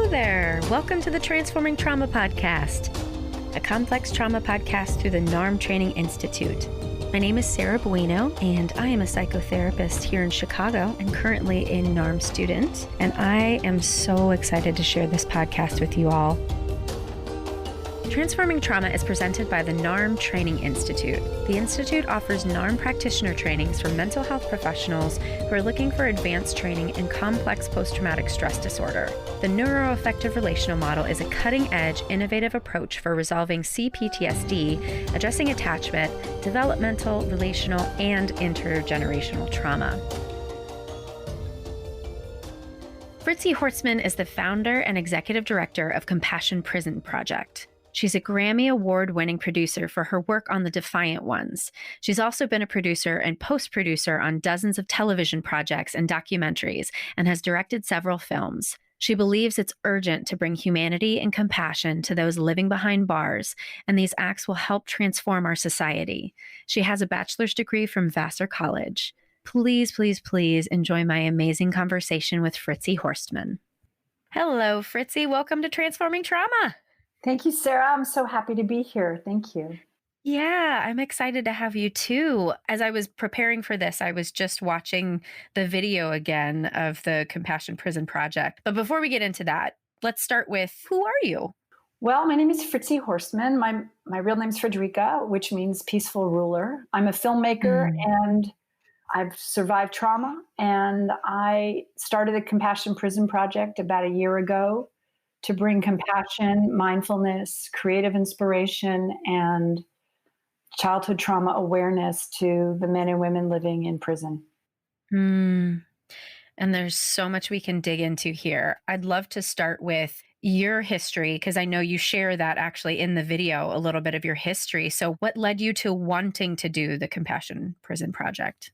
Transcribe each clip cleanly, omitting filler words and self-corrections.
Hello there. Welcome to the Transforming Trauma Podcast, a complex trauma podcast through the NARM Training Institute. My name is Sarah Buino, and I am a psychotherapist here in Chicago and currently a NARM student. And I am so excited to share this podcast with you all. Transforming Trauma is presented by the NARM Training Institute. The Institute offers NARM practitioner trainings for mental health professionals who are looking for advanced training in complex post-traumatic stress disorder. The NeuroAffective Relational Model is a cutting-edge, innovative approach for resolving CPTSD, addressing attachment, developmental, relational, and intergenerational trauma. Fritzi Horstman is the founder and executive director of Compassion Prison Project. She's a Grammy Award-winning producer for her work on The Defiant Ones. She's also been a producer and post-producer on dozens of television projects and documentaries and has directed several films. She believes it's urgent to bring humanity and compassion to those living behind bars, and these acts will help transform our society. She has a bachelor's degree from Vassar College. Please, please, please enjoy my amazing conversation with Fritzi Horstman. Hello, Fritzi. Welcome to Transforming Trauma. Thank you, Sarah. I'm so happy to be here. Thank you. Yeah, I'm excited to have you too. As I was preparing for this, I was just watching the video again of the Compassion Prison Project. But before we get into that, let's start with, who are you? Well, my name is Fritzi Horstman. My real name is Frederica, which means peaceful ruler. I'm a filmmaker and I've survived trauma. And I started the Compassion Prison Project about a year ago to bring compassion, mindfulness, creative inspiration, and childhood trauma awareness to the men and women living in prison. And there's so much we can dig into here. I'd love to start with your history, because I know you share that actually in the video, a little bit of your history. So what led you to wanting to do the Compassion Prison Project?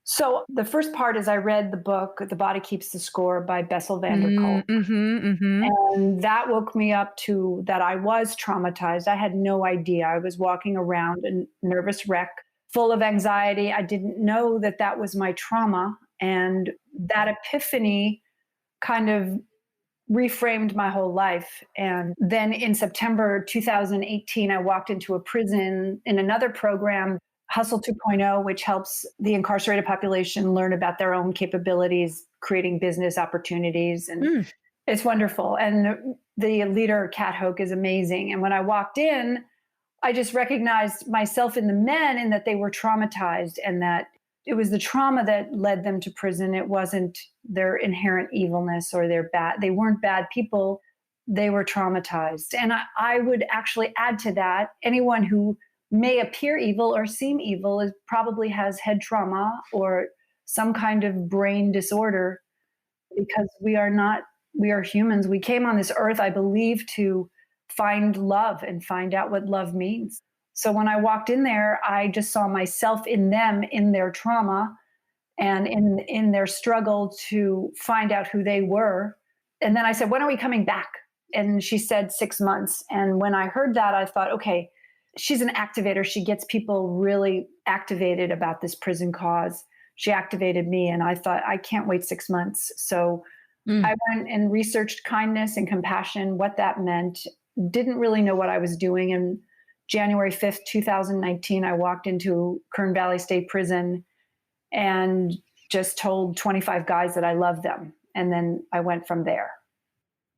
So the first part is I read the book, The Body Keeps the Score by Bessel van der Kolk. And that woke me up to that I was traumatized. I had no idea. I was walking around a nervous wreck, full of anxiety. I didn't know that that was my trauma. And that epiphany kind of reframed my whole life. And then in September 2018, I walked into a prison in another program, Hustle 2.0, which helps the incarcerated population learn about their own capabilities, creating business opportunities. And it's wonderful. And the leader, Kat Hoke, is amazing. And when I walked in, I just recognized myself in the men and that they were traumatized and that it was the trauma that led them to prison. It wasn't their inherent evilness or they weren't bad people. They were traumatized. And I would actually add to that, anyone who may appear evil or seem evil probably has head trauma or some kind of brain disorder, because we are humans. We came on this earth, I believe, to find love and find out what love means. So when I walked in there, I just saw myself in them, in their trauma and in their struggle to find out who they were. And then I said, when are we coming back? And she said 6 months. And when I heard that, I thought, okay, she's an activator. She gets people really activated about this prison cause. She activated me, and I thought, I can't wait 6 months. So I went and researched kindness and compassion, what that meant. Didn't really know what I was doing. And January 5th, 2019, I walked into Kern Valley State Prison and just told 25 guys that I love them. And then I went from there.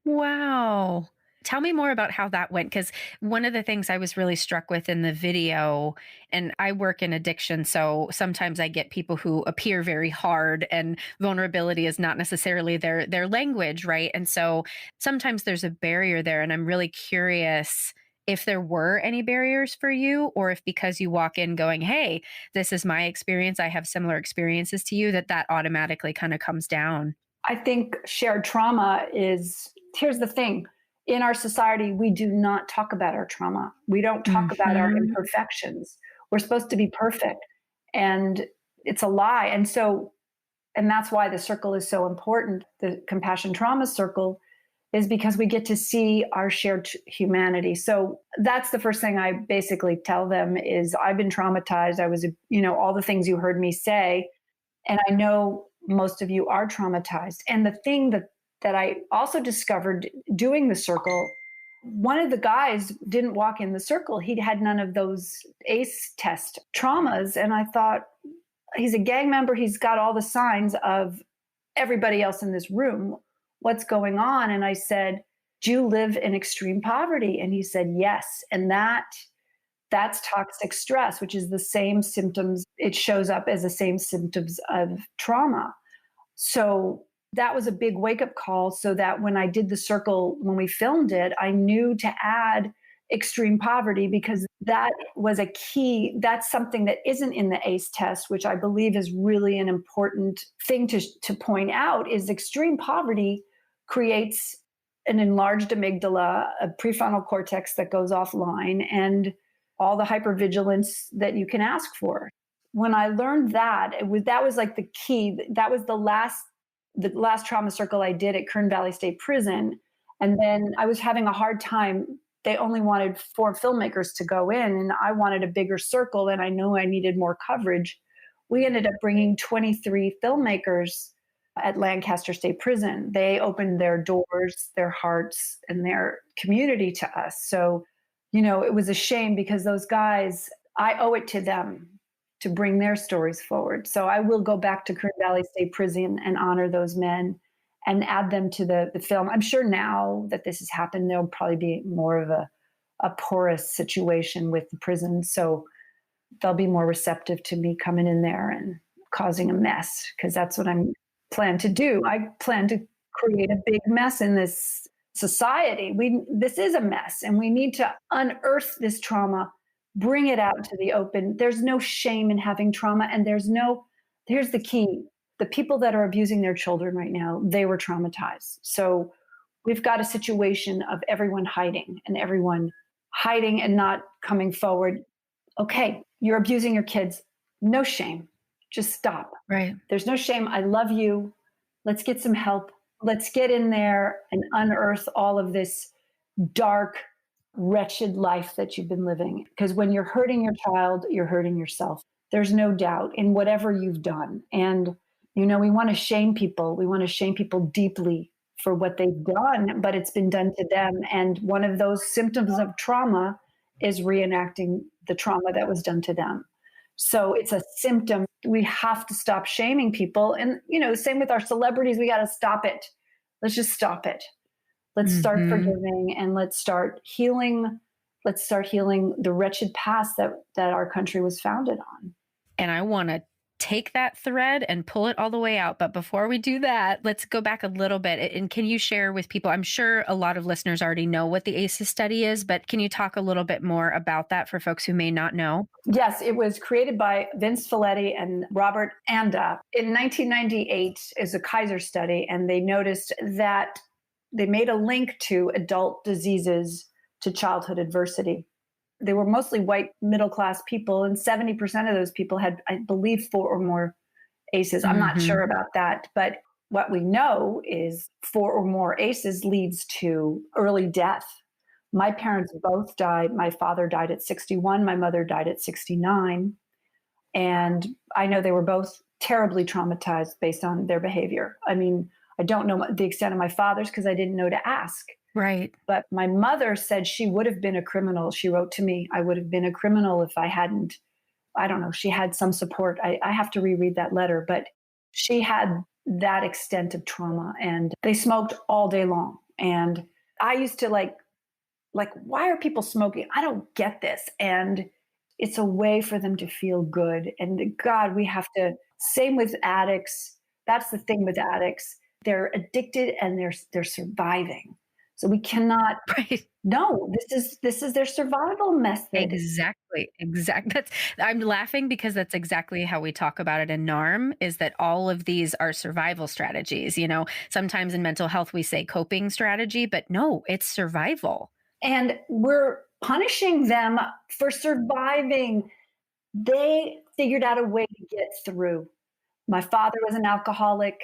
Wow. Tell me more about how that went, because one of the things I was really struck with in the video, and I work in addiction, so sometimes I get people who appear very hard and vulnerability is not necessarily their language, right? And so sometimes there's a barrier there, and I'm really curious if there were any barriers for you, or if because you walk in going, hey, this is my experience, I have similar experiences to you, that automatically kind of comes down. I think shared trauma here's the thing. In our society, we do not talk about our trauma. We don't talk about our imperfections. We're supposed to be perfect, and it's a lie. And that's why the circle is so important. The compassion trauma circle is because we get to see our shared humanity. So that's the first thing I basically tell them is I've been traumatized. I was, all the things you heard me say, and I know most of you are traumatized. And the thing that that I also discovered doing the circle. One of the guys didn't walk in the circle. He had none of those ACE test traumas. And I thought, he's a gang member. He's got all the signs of everybody else in this room. What's going on? And I said, do you live in extreme poverty? And he said, yes. And that's toxic stress, which is the same symptoms. It shows up as the same symptoms of trauma. So that was a big wake-up call, so that when I did the circle, when we filmed it, I knew to add extreme poverty, because that was a key. That's something that isn't in the ACE test, which I believe is really an important thing to point out, is extreme poverty creates an enlarged amygdala, a prefrontal cortex that goes offline, and all the hypervigilance that you can ask for. When I learned that, that was like the key. That was the last trauma circle I did at Kern Valley State Prison. And then I was having a hard time. They only wanted 4 filmmakers to go in, and I wanted a bigger circle, and I knew I needed more coverage. We ended up bringing 23 filmmakers at Lancaster State Prison. They opened their doors, their hearts, and their community to us. So, it was a shame, because those guys, I owe it to them to bring their stories forward. So I will go back to Kern Valley State Prison and honor those men and add them to the film. I'm sure now that this has happened, there'll probably be more of a porous situation with the prison. So they'll be more receptive to me coming in there and causing a mess, because that's what I'm plan to do. I plan to create a big mess in this society. This is a mess, and we need to unearth this trauma, bring it out to the open. There's no shame in having trauma, and here's the key. The people that are abusing their children right now, they were traumatized. So we've got a situation of everyone hiding and not coming forward. Okay, you're abusing your kids. No shame. Just stop. Right. There's no shame. I love you. Let's get some help. Let's get in there and unearth all of this dark, wretched life that you've been living. Because when you're hurting your child, you're hurting yourself. There's no doubt in whatever you've done. And, we want to shame people. We want to shame people deeply for what they've done, but it's been done to them. And one of those symptoms of trauma is reenacting the trauma that was done to them. So it's a symptom. We have to stop shaming people. And, the same with our celebrities. We got to stop it. Let's just stop it. Let's start forgiving, and let's start healing. Let's start healing the wretched past that our country was founded on. And I want to take that thread and pull it all the way out. But before we do that, let's go back a little bit. And can you share with people, I'm sure a lot of listeners already know what the ACEs study is, but can you talk a little bit more about that for folks who may not know? Yes, it was created by Vince Folletti and Robert Anda. In 1998 is a Kaiser study, and they noticed that they made a link to adult diseases to childhood adversity. They were mostly white middle-class people, and 70% of those people had, I believe, 4 or more ACEs. I'm not sure about that, but what we know is 4 or more ACEs leads to early death. My parents both died. My father died at 61. My mother died at 69. And I know they were both terribly traumatized based on their behavior. I mean, I don't know the extent of my father's because I didn't know to ask. Right. But my mother said she would have been a criminal. She wrote to me, I would have been a criminal if I hadn't, I don't know, she had some support. I have to reread that letter, but she had that extent of trauma, and they smoked all day long. And I used to like, why are people smoking? I don't get this. And it's a way for them to feel good. And God, we have to, same with addicts. That's the thing with addicts. They're addicted and they're surviving. So we cannot. Right. No, this is their survival method. Exactly. I'm laughing because that's exactly how we talk about it in NARM, is that all of these are survival strategies. Sometimes in mental health we say coping strategy, but no, it's survival. And we're punishing them for surviving. They figured out a way to get through. My father was an alcoholic.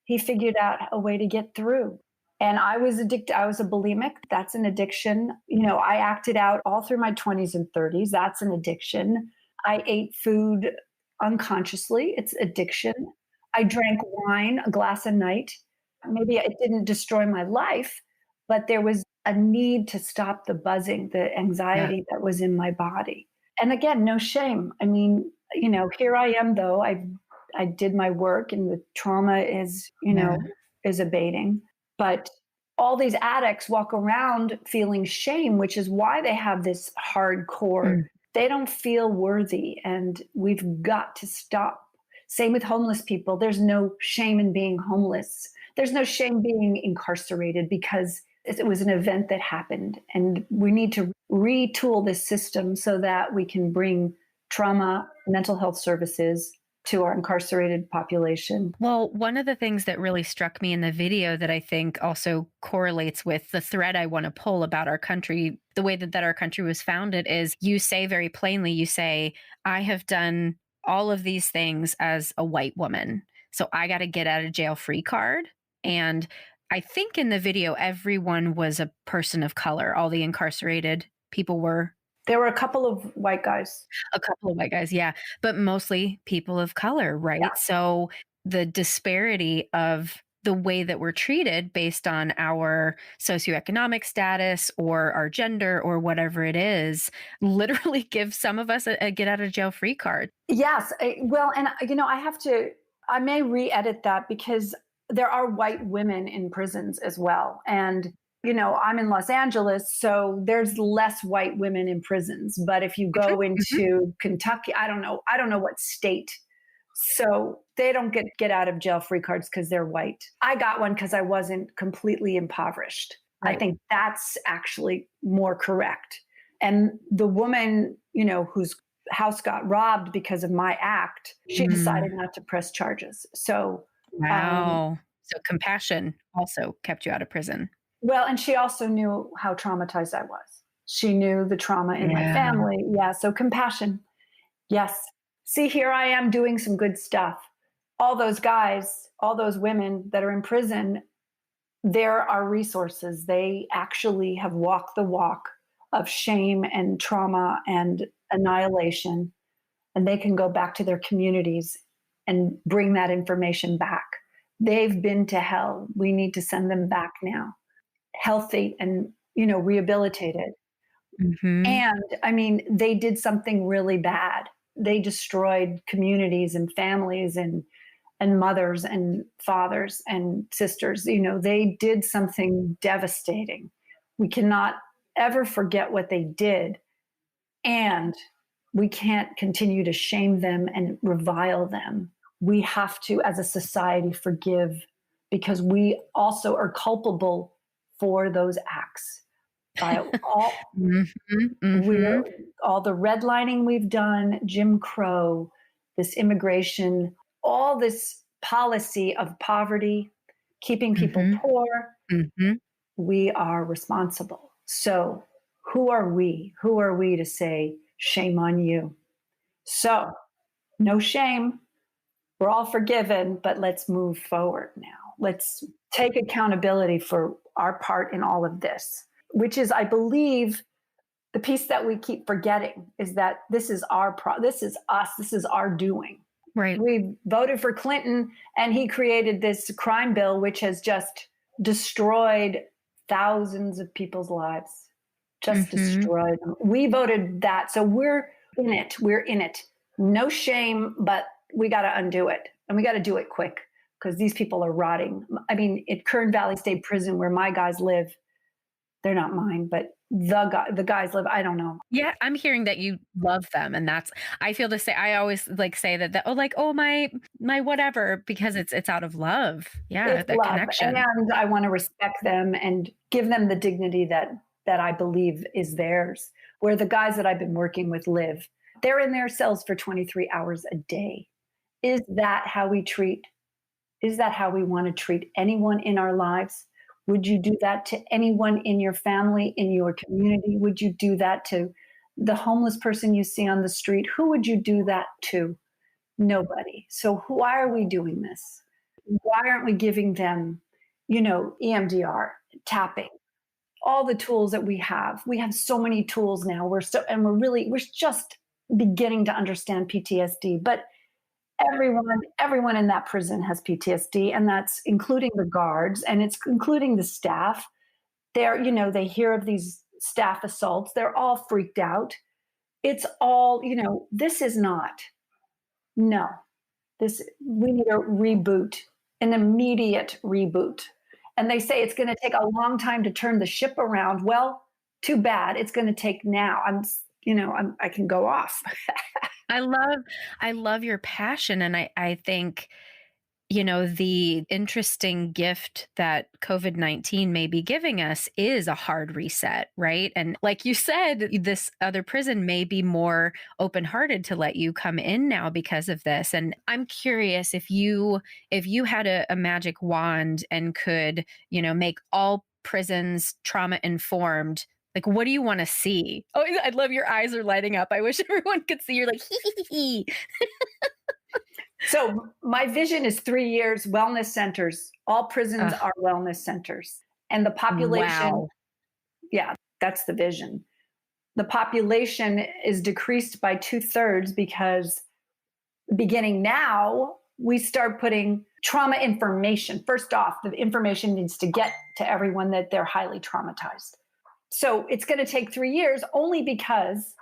He figured out a way to get through. And I was addicted. I was a bulimic. That's an addiction. I acted out all through my 20s and 30s. That's an addiction. I ate food unconsciously. It's addiction. I drank wine, a glass a night. Maybe it didn't destroy my life, but there was a need to stop the buzzing, the Yeah. anxiety that was in my body. And again, no shame. I mean, here I am though. I did my work and the trauma is, Yeah. is abating. But all these addicts walk around feeling shame, which is why they have this hardcore. Mm. They don't feel worthy. And we've got to stop. Same with homeless people. There's no shame in being homeless. There's no shame being incarcerated because it was an event that happened. And we need to retool this system so that we can bring trauma, mental health services to our incarcerated population. Well, one of the things that really struck me in the video that I think also correlates with the thread I want to pull about our country, the way that our country was founded, is you say very plainly, you say, I have done all of these things as a white woman. So I got to get out of jail free card. And I think in the video, everyone was a person of color. All the incarcerated people were. There were a couple of white guys. A couple of white guys, yeah, but mostly people of color, right? Yeah. So the disparity of the way that we're treated based on our socioeconomic status or our gender or whatever it is literally gives some of us a get out of jail free card. Yes. Well, and I may re-edit that because there are white women in prisons as well. And I'm in Los Angeles, so there's less white women in prisons. But if you go into Kentucky, I don't know what state. So they don't get out of jail free cards because they're white. I got one because I wasn't completely impoverished. Right. I think that's actually more correct. And the woman, whose house got robbed because of my act, she decided not to press charges. So wow. So compassion also kept you out of prison. Well, and she also knew how traumatized I was. She knew the trauma in my family. Yeah. So compassion. Yes. See, here I am doing some good stuff. All those guys, all those women that are in prison, there are resources. They actually have walked the walk of shame and trauma and annihilation. And they can go back to their communities and bring that information back. They've been to hell. We need to send them back now, healthy and rehabilitated. And I mean, they did something really bad. They destroyed communities and families and mothers and fathers and sisters. They did something devastating. We cannot ever forget what they did, and we can't continue to shame them and revile them. We have to, as a society, forgive, because we also are culpable for those acts. By all, all the redlining we've done, Jim Crow, this immigration, all this policy of poverty, keeping people poor, we are responsible. So who are we? Who are we to say, shame on you? So no shame. We're all forgiven, but let's move forward now. Let's take accountability for our part in all of this, which is, I believe, the piece that we keep forgetting is that this is this is us, this is our doing. Right. We voted for Clinton and he created this crime bill, which has just destroyed thousands of people's lives, destroyed them. We voted that. So we're in it. We're in it. No shame, but we got to undo it, and we got to do it quick, because these people are rotting. I mean, at Kern Valley State Prison, where my guys live, they're not mine, but the guys live. I don't know. Yeah, I'm hearing that you love them, and that's, I feel the same. I always say that my whatever, because it's out of love. Yeah, it's that love. connection. And I want to respect them and give them the dignity that I believe is theirs. Where the guys that I've been working with live, they're in their cells for 23 hours a day. Is that how we treat? Is that how we want to treat anyone in our lives? Would you do that to anyone in your family, in your community? Would you do that to the homeless person you see on the street? Who would you do that to? Nobody. So why are we doing this? Why aren't we giving them, EMDR, tapping, all the tools that we have? We have so many tools now. We're just beginning to understand PTSD, but Everyone in that prison has PTSD, and that's including the guards, and it's including the staff. They hear of these staff assaults. They're all freaked out. It's all, this is not, no, we need a reboot, an immediate reboot. And they say it's going to take a long time to turn the ship around. Well, too bad. It's going to take now. I can go off. I love your passion. And I think, the interesting gift that COVID-19 may be giving us is a hard reset, right? And like you said, this other prison may be more open-hearted to let you come in now because of this. And I'm curious if you had a magic wand and could, make all prisons trauma informed, like, what do you want to see? Oh, I love your eyes are lighting up. I wish everyone could see. You're like, hee. So my vision is 3 years, wellness centers. All prisons are wellness centers. And the population, wow. Yeah, that's the vision. The population is decreased by 2/3 because beginning now, we start putting trauma information. First off, the information needs to get to everyone that they're highly traumatized. So it's going to take 3 years only because,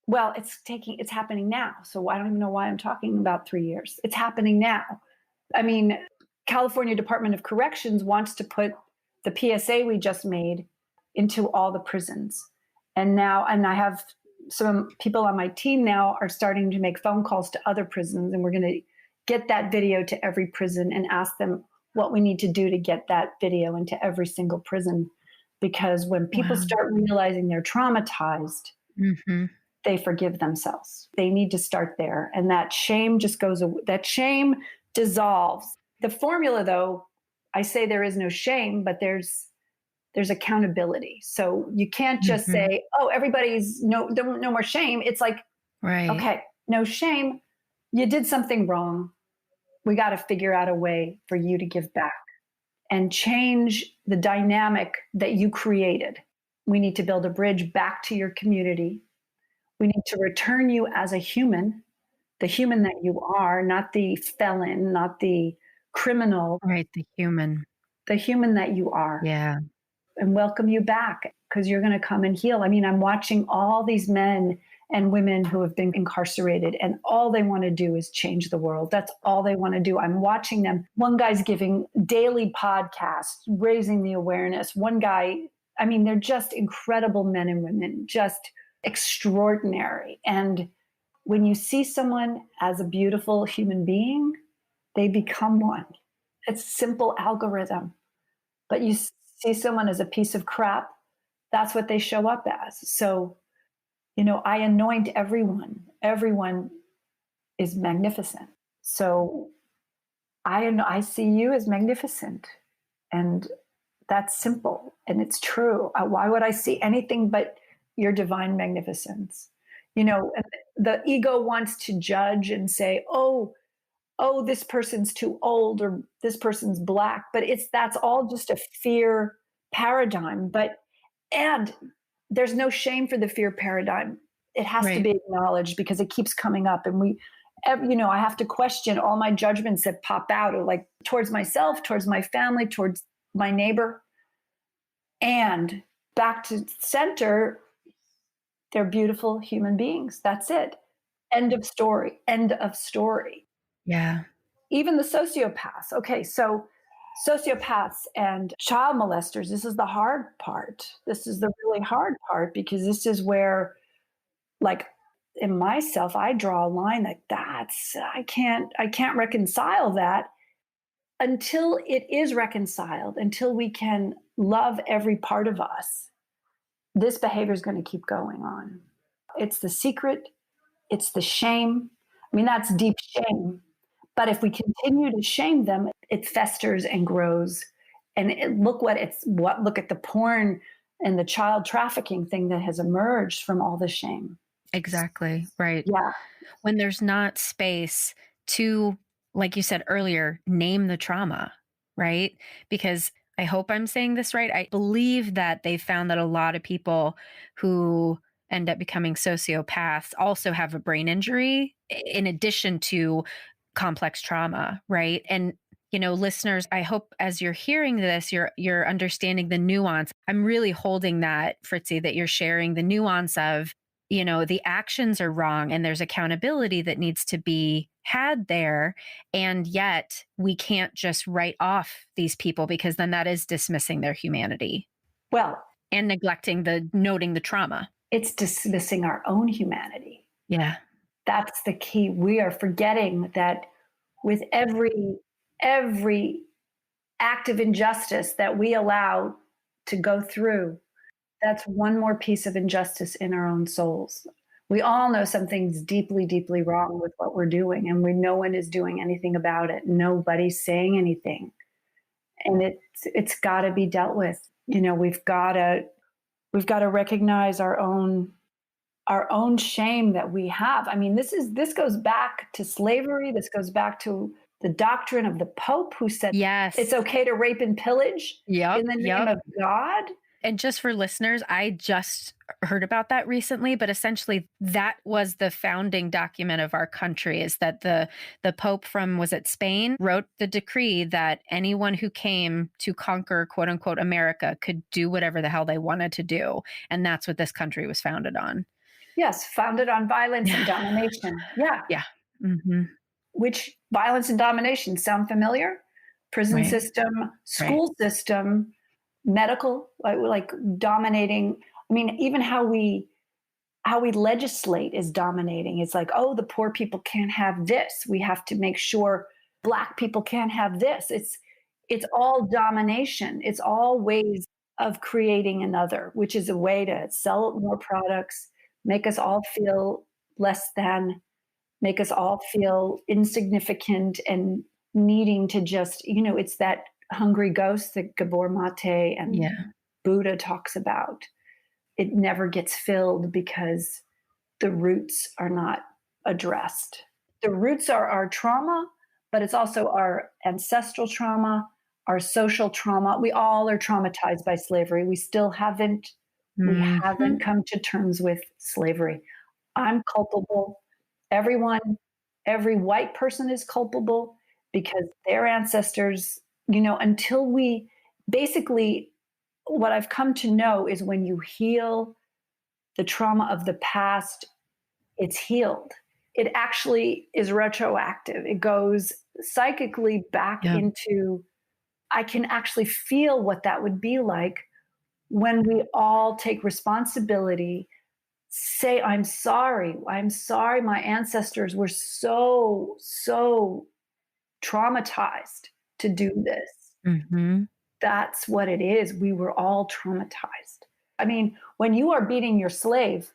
well, it's happening now. So I don't even know why I'm talking about 3 years. It's happening now. I mean, California Department of Corrections wants to put the PSA we just made into all the prisons. And I have some people on my team now are starting to make phone calls to other prisons, and we're going to get that video to every prison and ask them what we need to do to get that video into every single prison. Because when people start realizing they're traumatized, they forgive themselves. They need to start there. And that shame just goes away. That shame dissolves. The formula, though, I say there is no shame, but there's accountability. So you can't just say, oh, everybody's no more shame. It's like, right. Okay, no shame. You did something wrong. We got to figure out a way for you to give back and change the dynamic that you created. We need to build a bridge back to your community. We need to return you as a human, the human that you are, not the felon, not the criminal. Right, the human that you are. Yeah. And welcome you back, because you're going to come and heal. I mean, I'm watching all these men and women who have been incarcerated, and all they want to do is change the world. That's all they want to do. I'm watching them. One guy's giving daily podcasts, raising the awareness. One guy, I mean, they're just incredible men and women, just extraordinary. And when you see someone as a beautiful human being, they become one. It's a simple algorithm. But you see someone as a piece of crap, that's what they show up as. So, I anoint everyone. Everyone is magnificent. So I see you as magnificent. And that's simple. And it's true. Why would I see anything but your divine magnificence? The ego wants to judge and say, oh, this person's too old, or this person's Black. But that's all just a fear paradigm. And there's no shame for the fear paradigm. It has to be acknowledged, because it keeps coming up. And I have to question all my judgments that pop out, or like towards myself, towards my family, towards my neighbor. And back to center, they're beautiful human beings. That's it. End of story. End of story. Yeah. Even the sociopaths. Okay, so sociopaths and child molesters, this is the hard part. This is the really hard part, because this is where, like, in myself, I draw a line like I can't reconcile that until it is reconciled, until we can love every part of us. This behavior is going to keep going on. It's the secret. It's the shame. I mean, that's deep shame. But if we continue to shame them, it festers and grows. And look at the porn and the child trafficking thing that has emerged from all the shame. Exactly. Right. Yeah. When there's not space to, like you said earlier, name the trauma, right? Because I hope I'm saying this right. I believe that they found that a lot of people who end up becoming sociopaths also have a brain injury, in addition to complex trauma, right? And listeners, I hope as you're hearing this, you're understanding the nuance. I'm really holding that, Fritzi, that you're sharing the nuance of, the actions are wrong and there's accountability that needs to be had there. And yet we can't just write off these people, because then that is dismissing their humanity. Well, and neglecting noting the trauma. It's dismissing our own humanity. Yeah. That's the key. We are forgetting that with every act of injustice that we allow to go through, that's one more piece of injustice in our own souls. We all know something's deeply, deeply wrong with what we're doing, and no one is doing anything about it. Nobody's saying anything. And it's got to be dealt with. We've got to recognize our own shame that we have. I mean, this goes back to slavery. This goes back to the doctrine of the Pope, who said, yes, it's okay to rape and pillage in the name of God. And just for listeners, I just heard about that recently, but essentially that was the founding document of our country, is that the Pope from, was it Spain, wrote the decree that anyone who came to conquer, quote unquote, America could do whatever the hell they wanted to do. And that's what this country was founded on. Yes, founded on violence and domination. Yeah. Yeah. Mm-hmm. Which violence and domination sound familiar? Prison system, school system, medical, like dominating. I mean, even how we legislate is dominating. It's like, oh, the poor people can't have this. We have to make sure Black people can't have this. It's all domination. It's all ways of creating another, which is a way to sell more products, make us all feel less than, make us all feel insignificant and needing to just, it's that hungry ghost that Gabor Mate and Buddha talks about. It never gets filled because the roots are not addressed. The roots are our trauma, but it's also our ancestral trauma, our social trauma. We all are traumatized by slavery. We still haven't come to terms with slavery. I'm culpable. Everyone, every white person is culpable because their ancestors, until we basically, what I've come to know is when you heal the trauma of the past, it's healed. It actually is retroactive. It goes psychically back into, I can actually feel what that would be like when we all take responsibility, say, I'm sorry, my ancestors were so traumatized to do this. Mm-hmm. That's what it is. We were all traumatized. I mean, when you are beating your slave,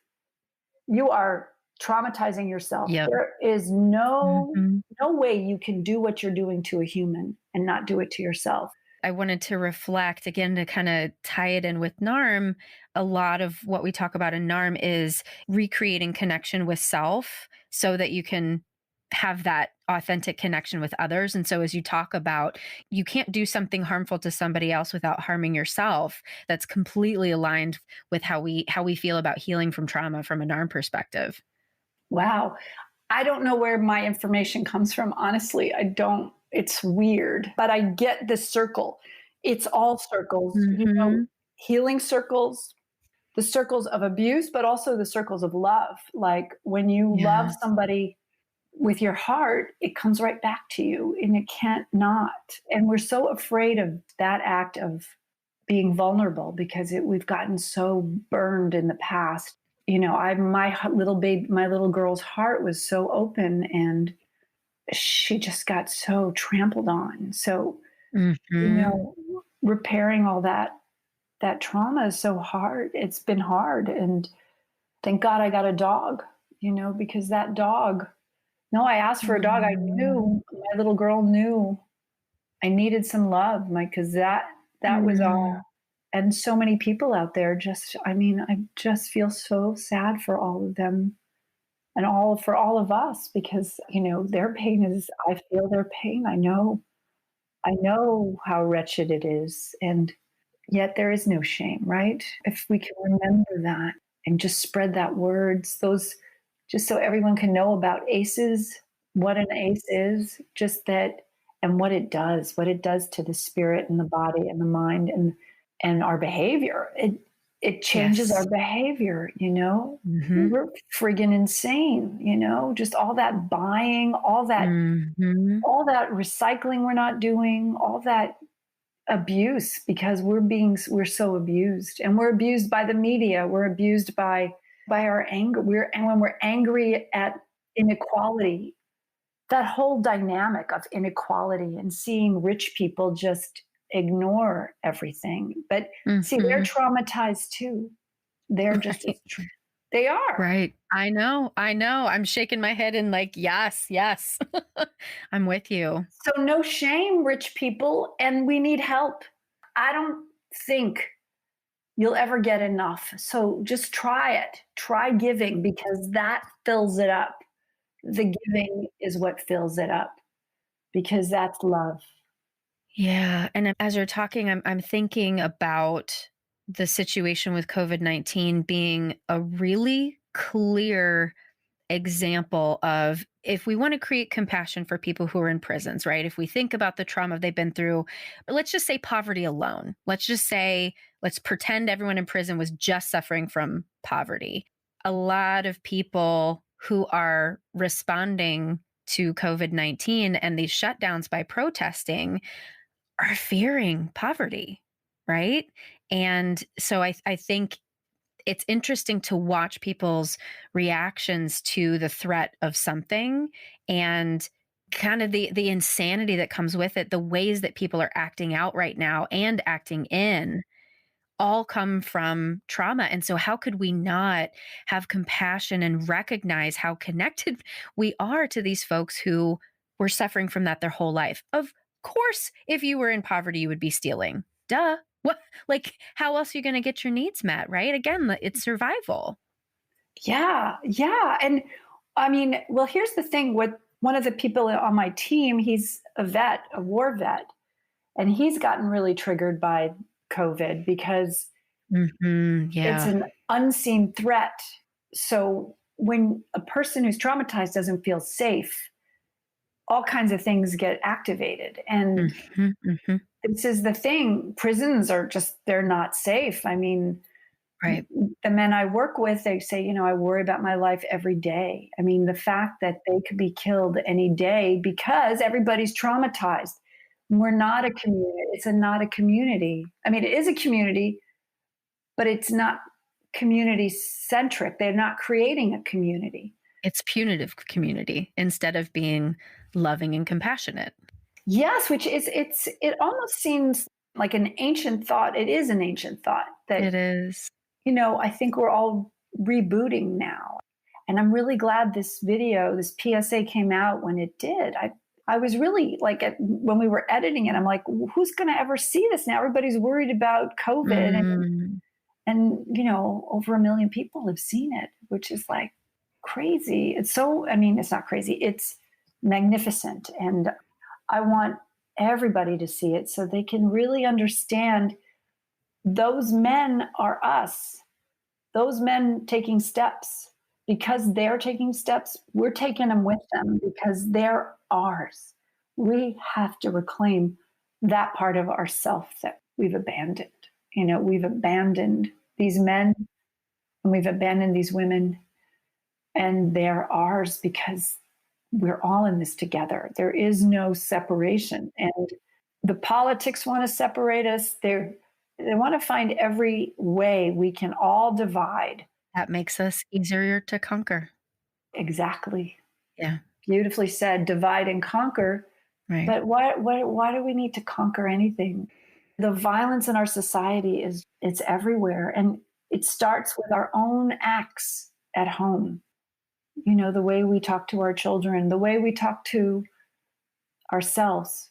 you are traumatizing yourself. Yep. There is no way you can do what you're doing to a human and not do it to yourself. I wanted to reflect again to kind of tie it in with NARM. A lot of what we talk about in NARM is recreating connection with self so that you can have that authentic connection with others. And so as you talk about, you can't do something harmful to somebody else without harming yourself. That's completely aligned with how we feel about healing from trauma from a NARM perspective. Wow. I don't know where my information comes from. Honestly, I don't. It's weird, but I get this circle. It's all circles, healing circles, the circles of abuse, but also the circles of love. Like when you love somebody with your heart, it comes right back to you and it can't not. And we're so afraid of that act of being vulnerable because we've gotten so burned in the past. My little girl's heart was so open and she just got so trampled on. So, repairing all that trauma is so hard. It's been hard. And thank God I got a dog, because that dog, I asked for a dog. I knew, my little girl knew I needed some love, because that was all. And so many people out there I just feel so sad for all of them. And for all of us, because, their pain is, I feel their pain. I know how wretched it is. And yet there is no shame, right? If we can remember that and just spread that words, just so everyone can know about ACEs, what an ACE is, just that, and what it does to the spirit and the body and the mind and our behavior. It changes our Yes. behavior, Hmm. We're friggin' insane, just all that buying, Hmm. all that recycling we're not doing, all that abuse, because we're so abused, and we're abused by the media, we're abused by our anger. And when we're angry at inequality, that whole dynamic of inequality and seeing rich people just ignore everything. But see, they're Hmm. traumatized too. They're just Right. they are. Right. I know. I know. I'm shaking my head and like, yes, yes. I'm with you. So no shame, rich people, and we need help. I don't think you'll ever get enough. So just try it. Try giving, because that fills it up. The giving is what fills it up, because that's love. Yeah. And as you're talking, I'm thinking about the situation with COVID-19 being a really clear example of, if we want to create compassion for people who are in prisons, right? If we think about the trauma they've been through, let's just say poverty alone. Let's pretend everyone in prison was just suffering from poverty. A lot of people who are responding to COVID-19 and these shutdowns by protesting are fearing poverty, right? And so I think it's interesting to watch people's reactions to the threat of something, and kind of the insanity that comes with it. The ways that people are acting out right now and acting in all come from trauma. And so how could we not have compassion and recognize how connected we are to these folks who were suffering from that their whole life? Of course, if you were in poverty, you would be stealing. Duh. What, like, how else are you going to get your needs met, right? Again, it's survival. Yeah, yeah. And I mean, well, here's the thing with one of the people on my team, he's a vet, a war vet, and he's gotten really triggered by COVID because it's Yeah. an unseen threat. So when a person who's traumatized doesn't feel safe, all kinds of things get activated. And Hmm. Hmm. this is the thing, prisons are just, they're not safe. I mean, Right. the men I work with, they say, I worry about my life every day. I mean, the fact that they could be killed any day because everybody's traumatized. We're not a community. It's not a community. I mean, it is a community, but it's not community centric. They're not creating a community. It's punitive community instead of being loving and compassionate. Yes, which is, it almost seems like an ancient thought. It is an ancient thought that, It is. I think we're all rebooting now. And I'm really glad this video, this PSA came out when it did. I was really like, when we were editing it, I'm like, who's going to ever see this now? Everybody's worried about COVID. Mm. And, over 1 million people have seen it, which is like crazy. It's so, I mean, it's not crazy. It's magnificent. And I want everybody to see it so they can really understand those men are us. Those men taking steps, because they're taking steps, we're taking them with them because they're ours. We have to reclaim that part of ourself that we've abandoned. We've abandoned these men and we've abandoned these women, and they're ours because we're all in this together. There is no separation. And the politics want to separate us. They want to find every way we can all divide. That makes us easier to conquer. Exactly. Yeah. Beautifully said, divide and conquer. Right. But why do we need to conquer anything? The violence in our society it's everywhere. And it starts with our own acts at home. The way we talk to our children, the way we talk to ourselves.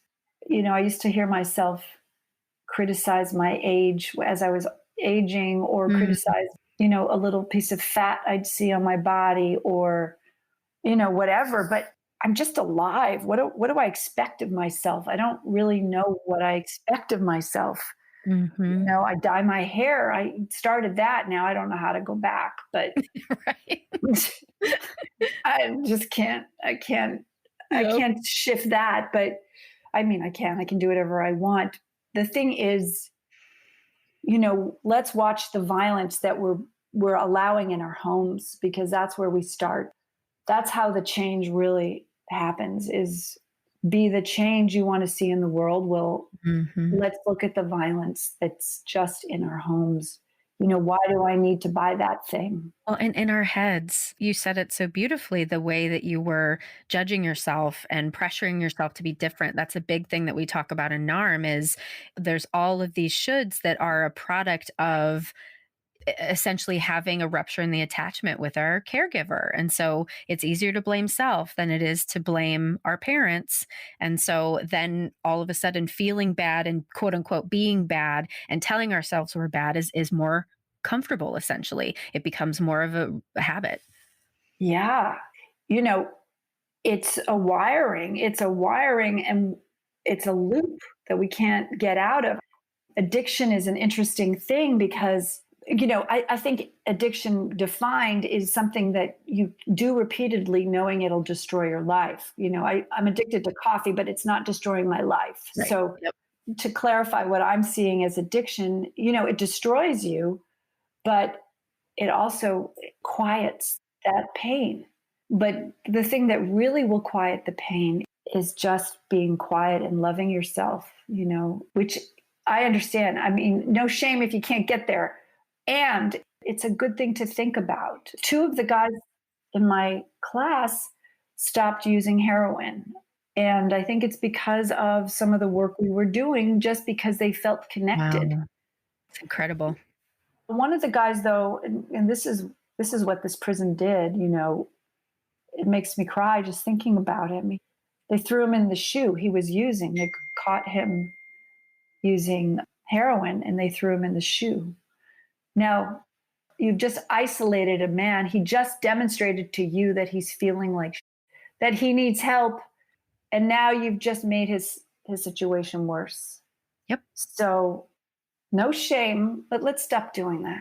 I used to hear myself criticize my age as I was aging, or Mm. criticize, a little piece of fat I'd see on my body, or, whatever. But I'm just alive. What do I expect of myself? I don't really know what I expect of myself. Hmm. I dye my hair. I started that. Now I don't know how to go back, but Right. I just can't. I can't. I Yep. can't shift that, but I mean, I can do whatever I want. The thing is, let's watch the violence that we're allowing in our homes, because that's where we start. That's how the change really happens, is be the change you want to see in the world. Well, Mm-hmm. let's look at the violence that's just in our homes. Why do I need to buy that thing? Well, and in our heads, you said it so beautifully, the way that you were judging yourself and pressuring yourself to be different. That's a big thing that we talk about in NARM is there's all of these shoulds that are a product of essentially having a rupture in the attachment with our caregiver. And so it's easier to blame self than it is to blame our parents. And so then all of a sudden feeling bad and quote unquote being bad and telling ourselves we're bad is more comfortable, essentially. It becomes more of a habit. Yeah. You know, it's a wiring. It's a wiring, and it's a loop that we can't get out of. Addiction is an interesting thing because, I think addiction defined is something that you do repeatedly knowing it'll destroy your life. I'm addicted to coffee, but it's not destroying my life. Right. So Yep. to clarify what I'm seeing as addiction, it destroys you, but it also quiets that pain. But the thing that really will quiet the pain is just being quiet and loving yourself, which I understand. I mean, no shame if you can't get there. And it's a good thing to think about. Two of the guys in my class stopped using heroin. And I think it's because of some of the work we were doing, just because they felt connected. Wow. It's incredible. One of the guys, though, and this is what this prison did, it makes me cry just thinking about it. They threw him in the shoe he was using. They caught him using heroin and they threw him in the shoe. Now, you've just isolated a man. He just demonstrated to you that he's feeling like that he needs help. And now you've just made his situation worse. Yep. So no shame, but let's stop doing that.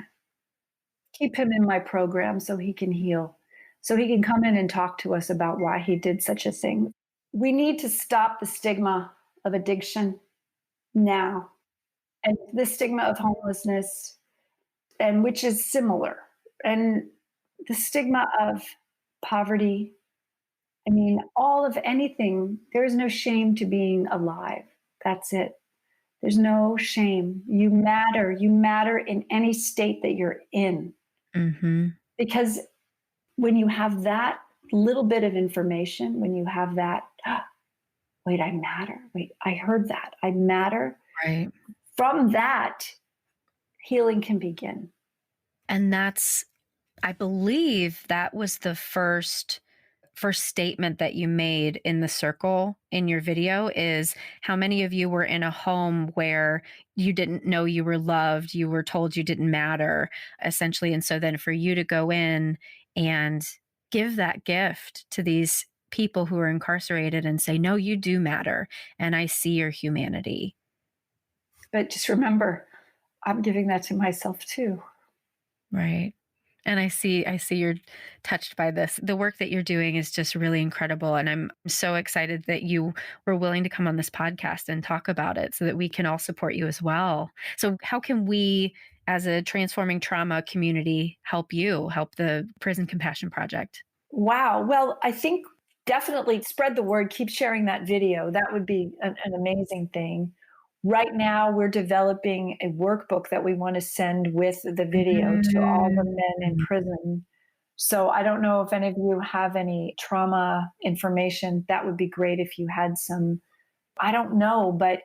Keep him in my program so he can heal, so he can come in and talk to us about why he did such a thing. We need to stop the stigma of addiction now, and the stigma of homelessness, and which is similar, and the stigma of poverty. I mean, all of anything, there is no shame to being alive. That's it. There's no shame. You matter. You matter in any state that you're in. Mm-hmm. Because when you have that little bit of information, when you have that, wait, I matter. Wait, I heard that. I matter. Right. From that, healing can begin. And I believe that was the first statement that you made in the circle in your video, is how many of you were in a home where you didn't know you were loved, you were told you didn't matter, essentially. And so then for you to go in and give that gift to these people who are incarcerated and say, no, you do matter, and I see your humanity. But just remember, I'm giving that to myself too. Right. And I see you're touched by this. The work that you're doing is just really incredible. And I'm so excited that you were willing to come on this podcast and talk about it so that we can all support you as well. So how can we, as a Transforming Trauma community, help the Prison Compassion Project? Wow. Well, I think definitely spread the word, keep sharing that video. That would be an amazing thing. Right now, we're developing a workbook that we want to send with the video to all the men in prison. So I don't know if any of you have any trauma information. That would be great if you had some. I don't know, but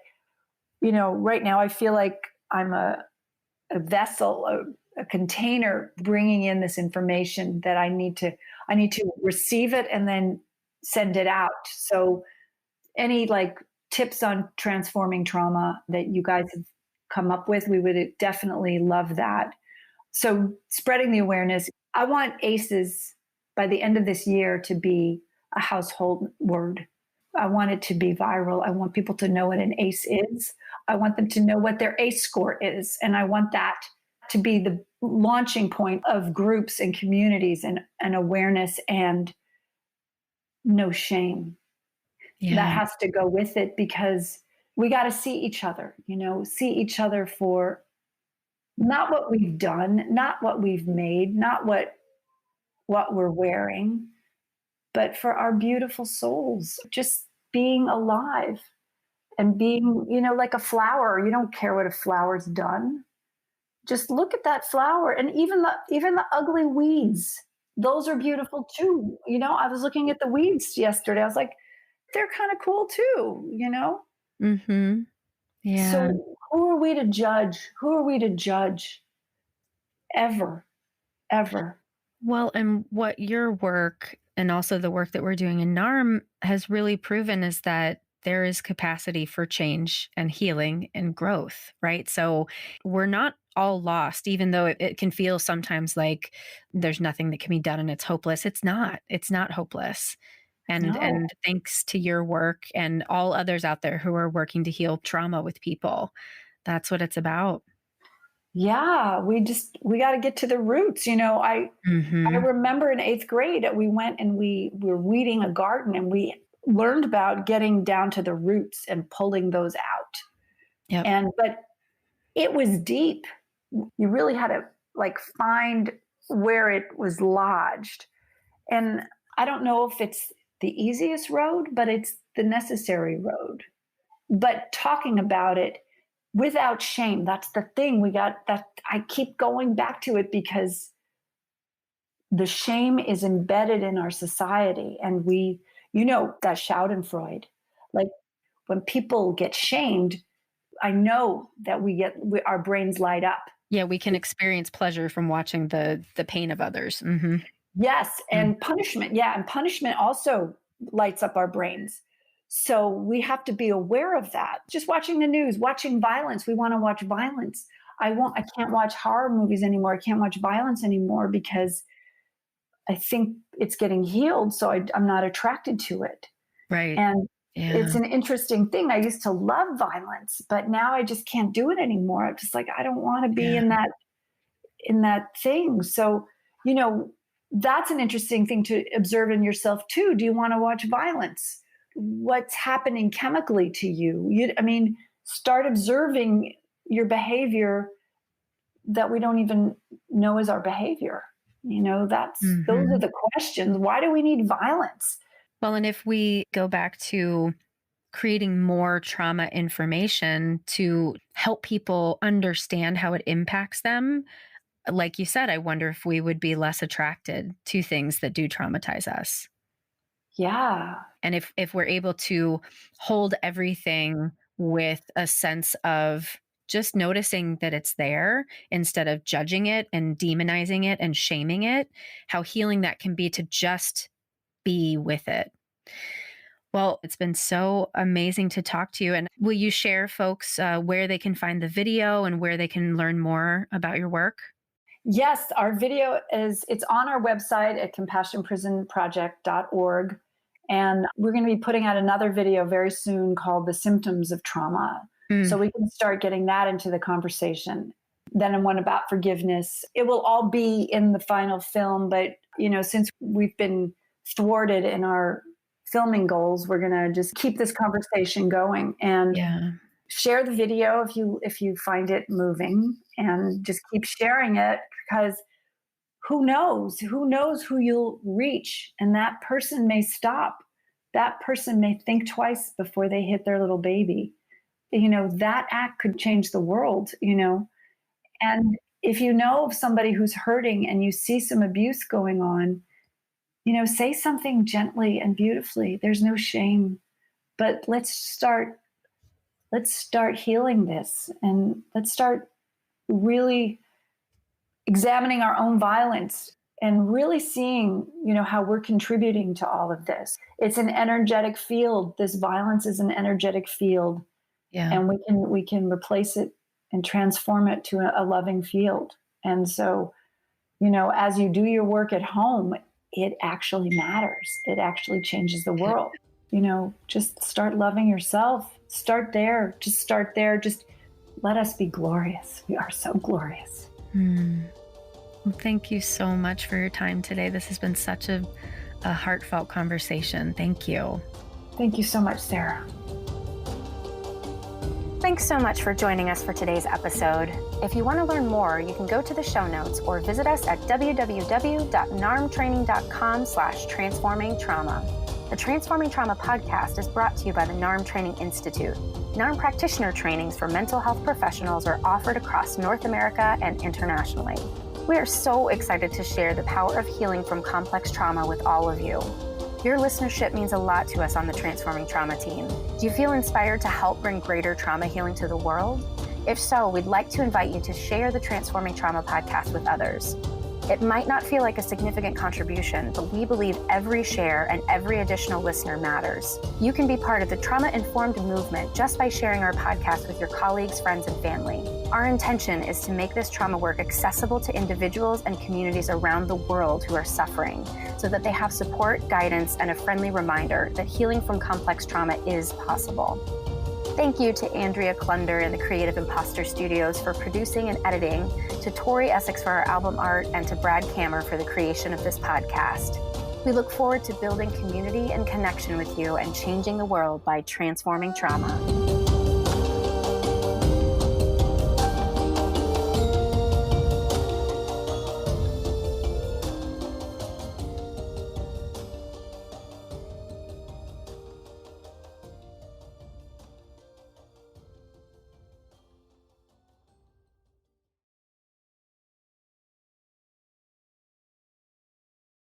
right now I feel like I'm a vessel, a container bringing in this information that I need to receive it and then send it out. So any tips on transforming trauma that you guys have come up with, we would definitely love that. So spreading the awareness. I want ACEs by the end of this year to be a household word. I want it to be viral. I want people to know what an ACE is. I want them to know what their ACE score is. And I want that to be the launching point of groups and communities and awareness and no shame. that Yeah. has to go with it, because we got to see each other, see each other for not what we've done, not what we've made, not what we're wearing, but for our beautiful souls, just being alive and being, like a flower. You don't care what a flower's done. Just look at that flower, and even the ugly weeds. Those are beautiful too. I was looking at the weeds yesterday. I was like, they're kind of cool too. Mm-hmm. Yeah. So who are we to judge? Who are we to judge? Ever, ever. Well, and what your work and also the work that we're doing in NARM has really proven is that there is capacity for change and healing and growth, right? So we're not all lost, even though it can feel sometimes like there's nothing that can be done and it's hopeless. It's not. It's not hopeless. No. And thanks to your work and all others out there who are working to heal trauma with people, that's what it's about. Yeah, we got to get to the roots. I Mm-hmm. remember in 8th grade, we went and we were weeding a garden, and we learned about getting down to the roots and pulling those out. Yep. But it was deep. You really had to like find where it was lodged. And I don't know if it's the easiest road, but it's the necessary road. But talking about it without shame, that's the thing. I keep going back to it, because the shame is embedded in our society. And that Schadenfreude, like when people get shamed, I know that our brains light up. Yeah, we can experience pleasure from watching the pain of others. Mm-hmm. Yes, and punishment. Yeah, and punishment also lights up our brains. So we have to be aware of that. Just watching the news, watching violence. We want to watch violence. I can't watch horror movies anymore. I can't watch violence anymore, because I think it's getting healed, so I'm not attracted to it. Right. And Yeah. it's an interesting thing. I used to love violence, but now I just can't do it anymore. I'm just like, I don't want to be in that thing. So, that's an interesting thing to observe in yourself too. Do you want to watch violence? What's happening chemically to you? Start observing your behavior that we don't even know is our behavior. Those are the questions. Why do we need violence? Well, and if we go back to creating more trauma information to help people understand how it impacts them, like you said, I wonder if we would be less attracted to things that do traumatize us. Yeah. And if we're able to hold everything with a sense of just noticing that it's there instead of judging it and demonizing it and shaming it, how healing that can be to just be with it. Well, it's been so amazing to talk to you. And will you share, folks, where they can find the video and where they can learn more about your work? Yes, our video it's on our website at compassionprisonproject.org. And we're going to be putting out another video very soon called The Symptoms of Trauma. So we can start getting that into the conversation. Then one about forgiveness. It will all be in the final film, but since we've been thwarted in our filming goals, we're going to just keep this conversation going and share the video if you find it moving, and just keep sharing it, because who knows who you'll reach, and that person may stop. That person may think twice before they hit their little baby. That act could change the world, and if you know of somebody who's hurting and you see some abuse going on, say something gently and beautifully. There's no shame, but let's start healing this, and let's start really examining our own violence and really seeing, how we're contributing to all of this. It's an energetic field. This violence is an energetic field. Yeah. And we can replace it and transform it to a loving field. And so, as you do your work at home, it actually matters. It actually changes the world. Just start loving yourself. Start there. Just start there. Just let us be glorious. We are so glorious. Well, thank you so much for your time today. This has been such a heartfelt conversation. Thank you. Thank you so much, Sarah. Thanks so much for joining us for today's episode. If you want to learn more, you can go to the show notes or visit us at www.narmtraining.com/transformingtrauma. The Transforming Trauma podcast is brought to you by the NARM Training Institute. NARM practitioner trainings for mental health professionals are offered across North America and internationally. We are so excited to share the power of healing from complex trauma with all of you. Your listenership means a lot to us on the Transforming Trauma team. Do you feel inspired to help bring greater trauma healing to the world? If so, we'd like to invite you to share the Transforming Trauma podcast with others. It might not feel like a significant contribution, but we believe every share and every additional listener matters. You can be part of the trauma-informed movement just by sharing our podcast with your colleagues, friends, and family. Our intention is to make this trauma work accessible to individuals and communities around the world who are suffering, so that they have support, guidance, and a friendly reminder that healing from complex trauma is possible. Thank you to Andrea Klunder and the Creative Imposter Studios for producing and editing, to Tori Essex for our album art, and to Brad Kammer for the creation of this podcast. We look forward to building community and connection with you and changing the world by transforming trauma.